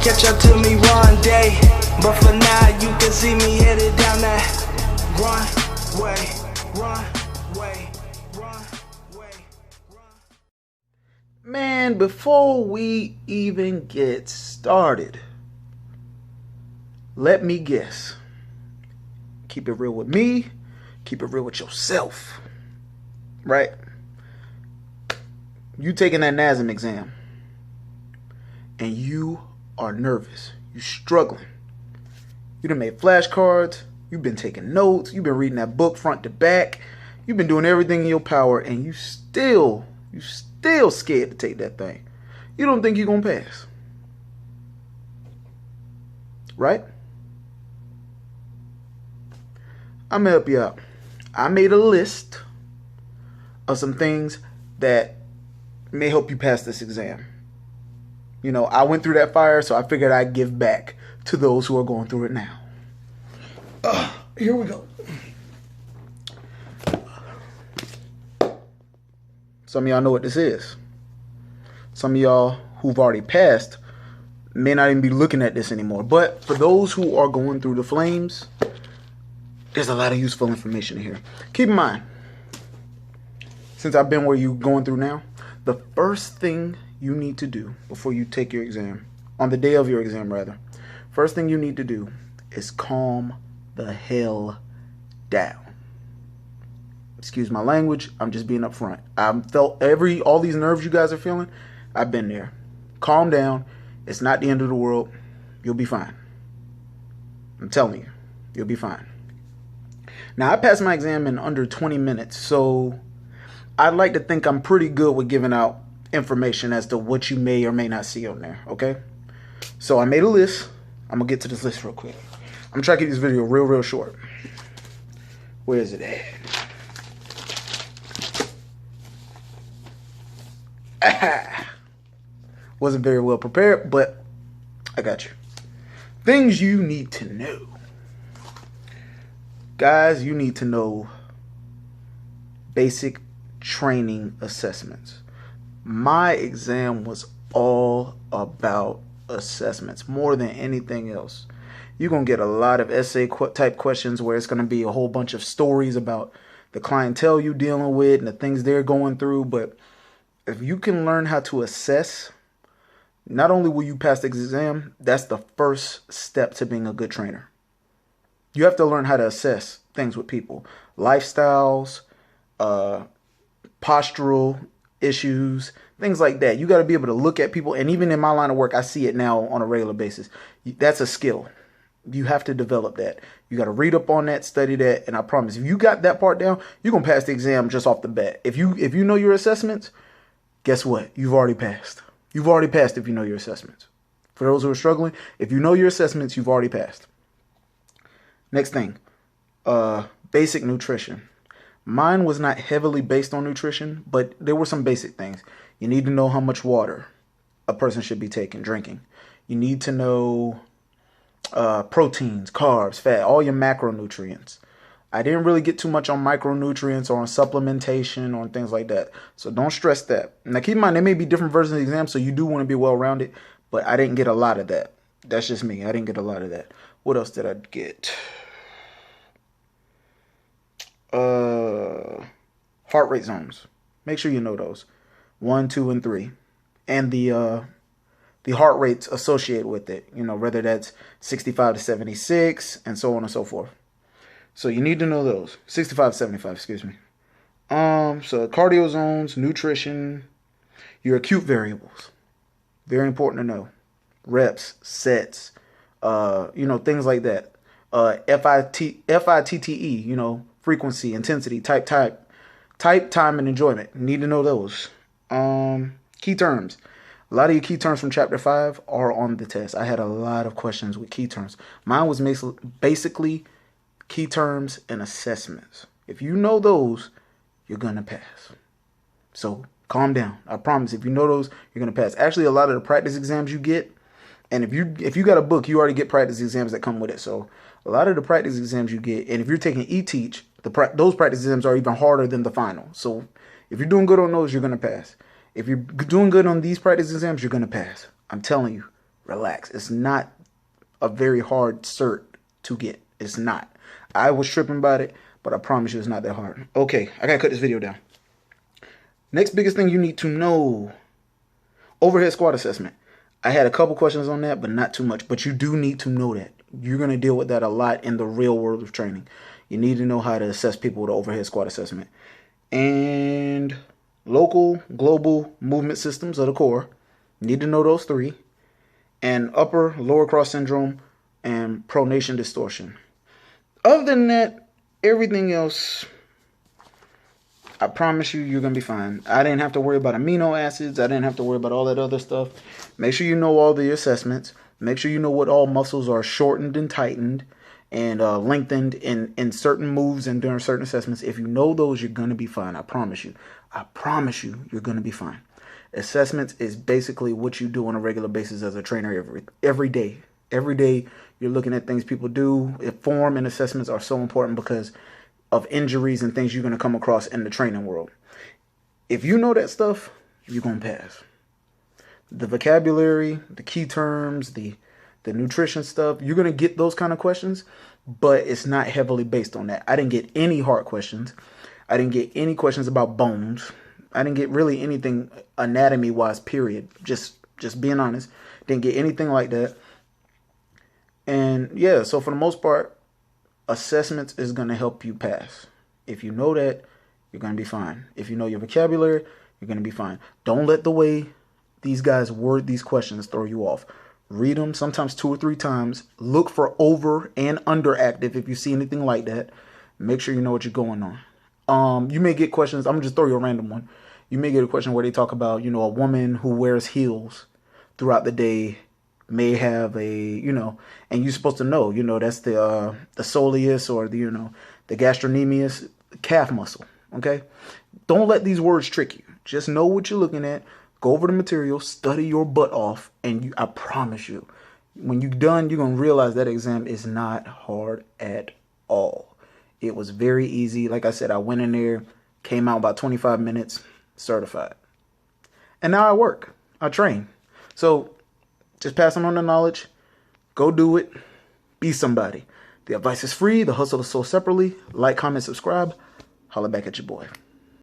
catch up to me one day. But for now, you can see me headed down that runway, runway, runway, run. Man, before we even get started, let me guess. Keep it real with me. Keep it real with yourself. Right? You taking that Nasm exam. And you are nervous. You struggling. You done made flashcards. You've been taking notes. You've been reading that book front to back. You've been doing everything in your power. And you still scared to take that thing. You don't think you're going to pass. Right? I'm going to help you out. I made a list of some things that may help you pass this exam. You know, I went through that fire, so I figured I'd give back to those who are going through it now. Here we go. Some of y'all know what this is. Some of y'all who've already passed may not even be looking at this anymore. But for those who are going through the flames, there's a lot of useful information here. Keep in mind, since I've been where you're going through now, the first thing you need to do before you take your exam, on the day of your exam rather, first thing you need to do is calm the hell down. Excuse my language, I'm just being upfront. I've felt all these nerves you guys are feeling, I've been there. Calm down. It's not the end of the world. You'll be fine. I'm telling you, you'll be fine. Now, I passed my exam in under 20 minutes, so I'd like to think I'm pretty good with giving out information as to what you may or may not see on there, okay? So I made a list. I'm going to get to this list real quick. I'm going to try to keep this video real short. Where is it at? Wasn't very well prepared, but I got you. Things you need to know. Guys, you need to know basic training assessments. My exam was all about assessments more than anything else. You're going to get a lot of essay type questions where it's going to be a whole bunch of stories about the clientele you're dealing with and the things they're going through. But if you can learn how to assess, not only will you pass the exam, that's the first step to being a good trainer. You have to learn how to assess things with people. Lifestyles, postural issues, things like that. You got to be able to look at people. And even in my line of work, I see it now on a regular basis. That's a skill. You have to develop that. You got to read up on that, study that. And I promise, if you got that part down, you're going to pass the exam just off the bat. If you know your assessments, guess what? You've already passed. You've already passed if you know your assessments. For those who are struggling, if you know your assessments, you've already passed. Next thing, basic nutrition. Mine was not heavily based on nutrition, but there were some basic things. You need to know how much water a person should be drinking. You need to know proteins, carbs, fat, all your macronutrients. I didn't really get too much on micronutrients or on supplementation or on things like that. So don't stress that. Now keep in mind, there may be different versions of the exam, so you do want to be well-rounded, but I didn't get a lot of that. That's just me. I didn't get a lot of that. What else did I get? Heart rate zones. Make sure you know those. 1, 2, and 3. And the heart rates associated with it. You know, whether that's 65 to 76 and so on and so forth. So you need to know those. 65 to 75, excuse me. So cardio zones, nutrition, your acute variables. Very important to know. Reps, sets, things like that. FITTE, frequency, intensity, type, time, and enjoyment. You need to know those. Key terms. A lot of your key terms from chapter 5 are on the test. I had a lot of questions with key terms. Mine was basically key terms and assessments. If you know those, you're going to pass. So calm down. I promise, if you know those, you're going to pass. Actually, a lot of the practice exams you get, and if you got a book, you already get practice exams that come with it. So a lot of the practice exams you get, and if you're taking e-teach, those practice exams are even harder than the final. So if you're doing good on those, you're going to pass. If you're doing good on these practice exams, you're going to pass. I'm telling you, Relax. It's not a very hard cert to get. It's not. I was tripping about it, but I promise you it's not that hard. Okay, I gotta cut this video down. Next biggest thing you need to know, overhead squat assessment. I had a couple questions on that, but not too much. But you do need to know that. You're going to deal with that a lot in the real world of training. You need to know how to assess people with overhead squat assessment. And local, global movement systems of the core. You need to know those three. And upper, lower cross syndrome and pronation distortion. Other than that, everything else, I promise you, you're going to be fine. I didn't have to worry about amino acids. I didn't have to worry about all that other stuff. Make sure you know all the assessments. Make sure you know what all muscles are shortened and tightened and lengthened in certain moves and during certain assessments. If you know those, you're going to be fine. I promise you. I promise you, you're going to be fine. Assessments is basically what you do on a regular basis as a trainer every day. Every day, you're looking at things people do. Form and assessments are so important because of injuries and things you're going to come across in the training world. If you know that stuff, you're going to pass. The vocabulary, the key terms, the nutrition stuff, you're going to get those kind of questions, but it's not heavily based on that. I didn't get any hard questions. I didn't get any questions about bones. I didn't get really anything anatomy-wise, period. Just being honest. Didn't get anything like that. And yeah, so for the most part, assessments is going to help you pass. If you know that, you're going to be fine. If you know your vocabulary, you're going to be fine. Don't let the way these guys word these questions throw you off. Read them sometimes 2 or 3 times. Look for over and underactive if you see anything like that. Make sure you know what you're going on. You may get questions. I'm going to just throw you a random one. You may get a question where they talk about, a woman who wears heels throughout the day may have a, and you're supposed to know, that's the soleus or the gastrocnemius calf muscle. Okay. Don't let these words trick you. Just know what you're looking at. Go over the material, study your butt off, and I promise you, when you're done, you're going to realize that exam is not hard at all. It was very easy. Like I said, I went in there, came out about 25 minutes, certified. And now I work. I train. So just pass on the knowledge. Go do it. Be somebody. The advice is free. The hustle is sold separately. Like, comment, subscribe. Holla back at your boy.